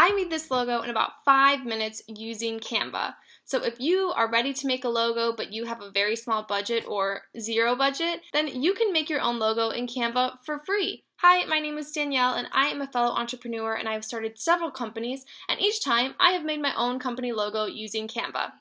I made this logo in about 5 minutes using Canva. So if you are ready to make a logo but you have a very small budget or zero budget, then you can make your own logo in Canva for free. Hi, my name is Danielle and I am a fellow entrepreneur and I have started several companies, and each time I have made my own company logo using Canva.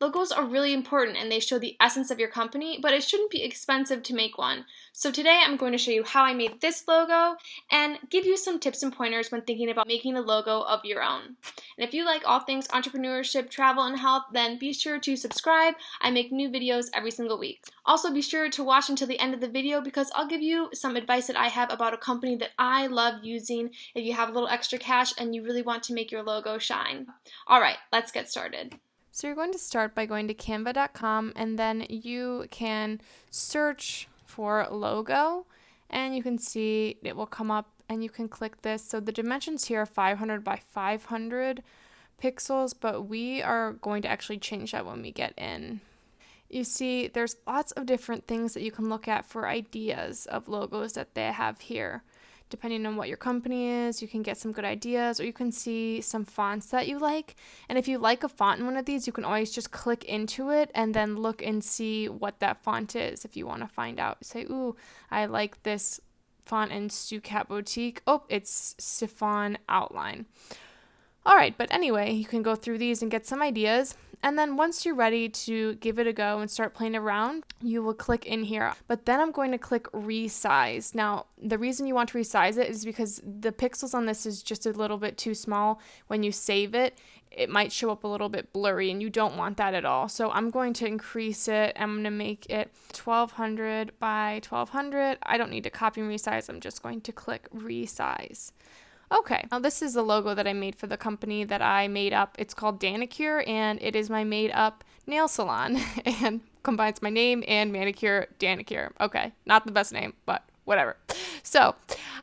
Logos are really important and they show the essence of your company, but it shouldn't be expensive to make one. So today I'm going to show you how I made this logo and give you some tips and pointers when thinking about making a logo of your own. And if you like all things entrepreneurship, travel, and health, then be sure to subscribe. I make new videos every single week. Also be sure to watch until the end of the video because I'll give you some advice that I have about a company that I love using if you have a little extra cash and you really want to make your logo shine. Alright, let's get started. So you're going to start by going to canva.com, and then you can search for logo, and you can see it will come up and you can click this. So the dimensions here are 500 by 500 pixels, but we are going to actually change that when we get in. You see there's lots of different things that you can look at for ideas of logos that they have here. Depending on what your company is, you can get some good ideas, or you can see some fonts that you like. And if you like a font in one of these, you can always just click into it and then look and see what that font is if you want to find out. Say, ooh, I like this font in Sucat Boutique. Oh, it's Chiffon Outline. All right, but anyway, you can go through these and get some ideas. And then once you're ready to give it a go and start playing around, you will click in here. But then I'm going to click resize. Now, the reason you want to resize it is because the pixels on this is just a little bit too small. When you save it, it might show up a little bit blurry, and you don't want that at all. So I'm going to increase it. I'm going to make it 1200 by 1200. I don't need to copy and resize. I'm just going to click resize. Okay, now this is the logo that I made for the company that I made up. It's called Danicure, and it is my made up nail salon and combines my name and manicure, Danicure. Okay, not the best name, but whatever. So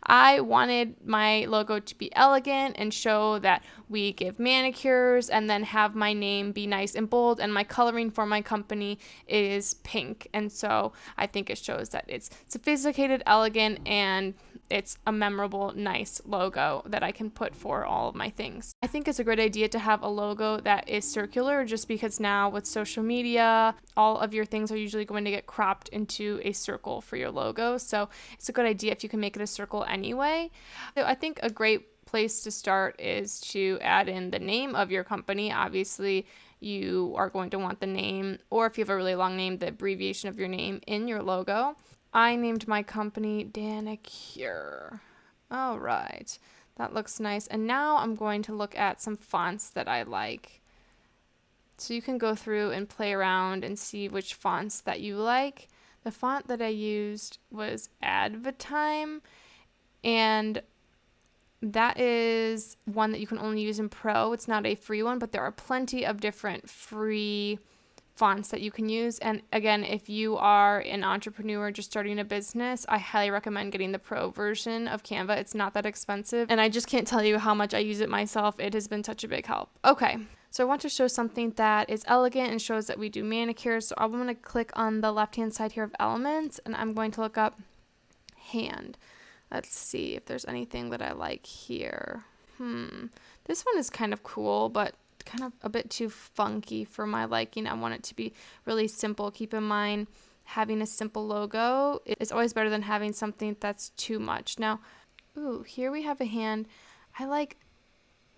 I wanted my logo to be elegant and show that we give manicures, and then have my name be nice and bold, and my coloring for my company is pink. And so I think it shows that it's sophisticated, elegant, and it's a memorable, nice logo that I can put for all of my things. I think it's a great idea to have a logo that is circular, just because now with social media, all of your things are usually going to get cropped into a circle for your logo. So it's a good idea if you can make it a circle anyway. So I think a great place to start is to add in the name of your company. Obviously, you are going to want the name, or if you have a really long name, the abbreviation of your name in your logo. I named my company Danicure. All right, that looks nice. And now I'm going to look at some fonts that I like. So you can go through and play around and see which fonts that you like. The font that I used was Advatime, and that is one that you can only use in Pro. It's not a free one, but there are plenty of different free fonts that you can use. And again, if you are an entrepreneur just starting a business, I highly recommend getting the Pro version of Canva. It's not that expensive, and I just can't tell you how much I use it myself. It has been such a big help. Okay, so I want to show something that is elegant and shows that we do manicures. So I'm going to click on the left hand side here of elements, and I'm going to look up hand. Let's see if there's anything that I like here. This one is kind of cool, but kind of a bit too funky for my liking. I want it to be really simple. Keep in mind, having a simple logo is always better than having something that's too much. Now, here we have a hand. I like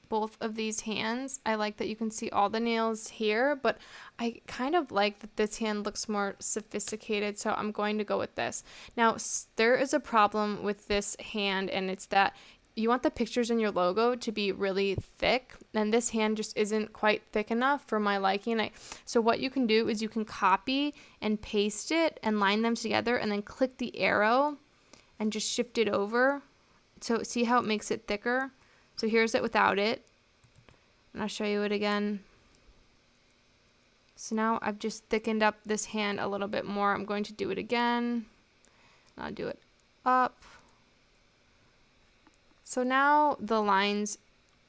both of these hands. I like that you can see all the nails here, but I kind of like that this hand looks more sophisticated, so I'm going to go with this. Now, there is a problem with this hand, and it's that you want the pictures in your logo to be really thick, and this hand just isn't quite thick enough for my liking. So what you can do is you can copy and paste it and line them together, and then click the arrow and just shift it over. So see how it makes it thicker? So here's it without it, and I'll show you it again. So now I've just thickened up this hand a little bit more. I'm going to do it again. I'll do it up. So now the lines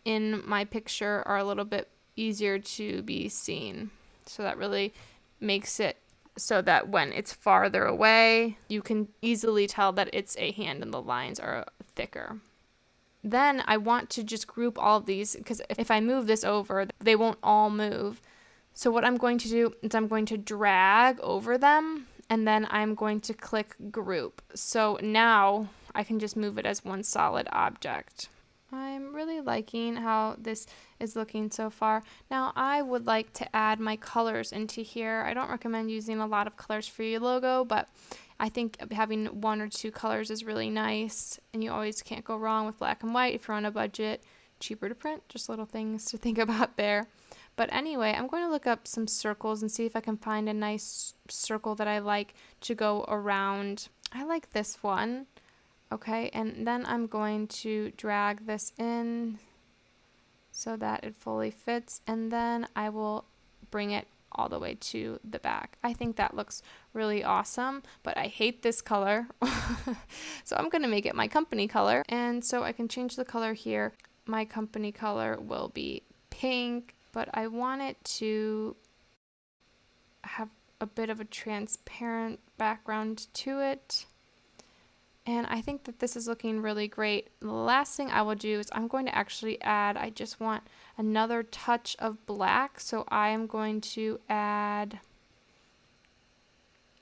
in my picture are a little bit easier to be seen. So that really makes it so that when it's farther away, you can easily tell that it's a hand and the lines are thicker. then I want to just group all of these, because if I move this over, they won't all move. So what I'm going to do is I'm going to drag over them, and then I'm going to click group. So now I can just move it as one solid object. I'm really liking how this is looking so far. Now I would like to add my colors into here. I don't recommend using a lot of colors for your logo, but I think having 1 or 2 colors is really nice, and you always can't go wrong with black and white if you're on a budget. Cheaper to print, just little things to think about there. But anyway, I'm going to look up some circles and see if I can find a nice circle that I like to go around. I like this one. Okay, and then I'm going to drag this in so that it fully fits, and then I will bring it all the way to the back. I think that looks really awesome, but I hate this color. So I'm going to make it my company color, and so I can change the color here. My company color will be pink, but I want it to have a bit of a transparent background to it. And I think that this is looking really great. The last thing I will do is I'm going to actually add, I just want another touch of black. So I am going to add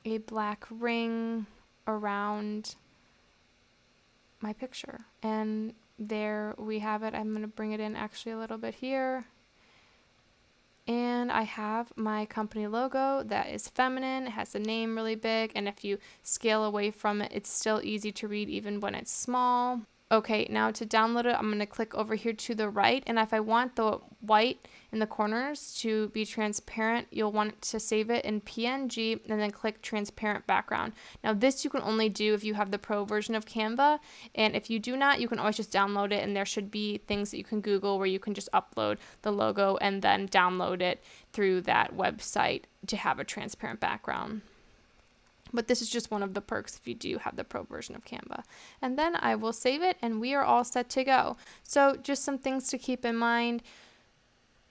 a black ring around my picture. And there we have it. I'm going to bring it in actually a little bit here. And I have my company logo that is feminine. It has the name really big, and if you scale away from it, it's still easy to read even when it's small. Okay, now to download it, I'm going to click over here to the right, and if I want the white in the corners to be transparent, you'll want to save it in PNG and then click transparent background. Now this you can only do if you have the pro version of Canva, and if you do not, you can always just download it, and there should be things that you can Google where you can just upload the logo and then download it through that website to have a transparent background. But this is just one of the perks if you do have the pro version of Canva. And then I will save it, and we are all set to go. So just some things to keep in mind.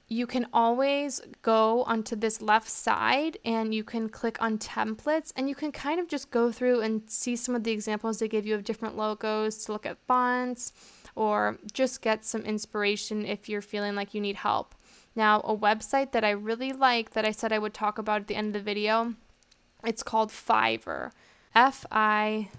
You can always go onto this left side and you can click on templates, and you can kind of just go through and see some of the examples they give you of different logos to look at fonts, or just get some inspiration if you're feeling like you need help. Now, a website that I really like that I said I would talk about at the end of the video, it's called Fiverr, Fiverr,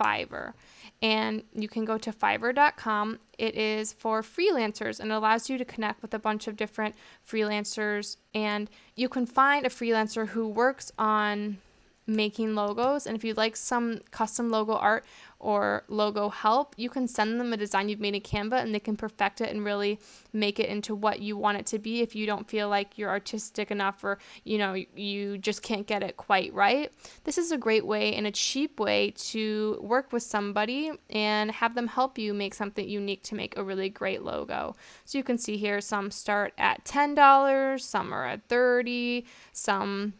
Fiverr. And you can go to fiverr.com. It is for freelancers, and it allows you to connect with a bunch of different freelancers, and you can find a freelancer who works on making logos, and if you'd like some custom logo art or logo help, you can send them a design you've made in Canva, and they can perfect it and really make it into what you want it to be if you don't feel like you're artistic enough, or you just can't get it quite right. This is a great way and a cheap way to work with somebody and have them help you make something unique to make a really great logo. So you can see here some start at $10, some are at $30, some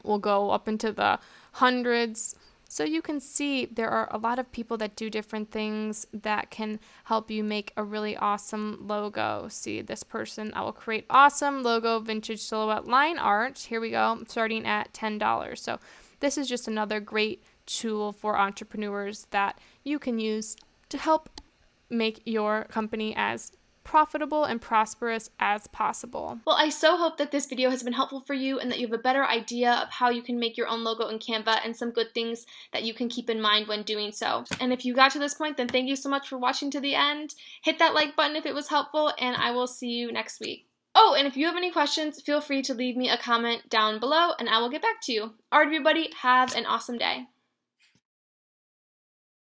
will go up into the hundreds. So you can see there are a lot of people that do different things that can help you make a really awesome logo. See this person, I will create awesome logo vintage silhouette line art. Here we go, starting at $10. So this is just another great tool for entrepreneurs that you can use to help make your company as profitable and prosperous as possible. Well, I so hope that this video has been helpful for you and that you have a better idea of how you can make your own logo in Canva and some good things that you can keep in mind when doing so. And if you got to this point, then thank you so much for watching to the end. Hit that like button if it was helpful, and I will see you next week. Oh, and if you have any questions, feel free to leave me a comment down below and I will get back to you. All right, everybody, have an awesome day.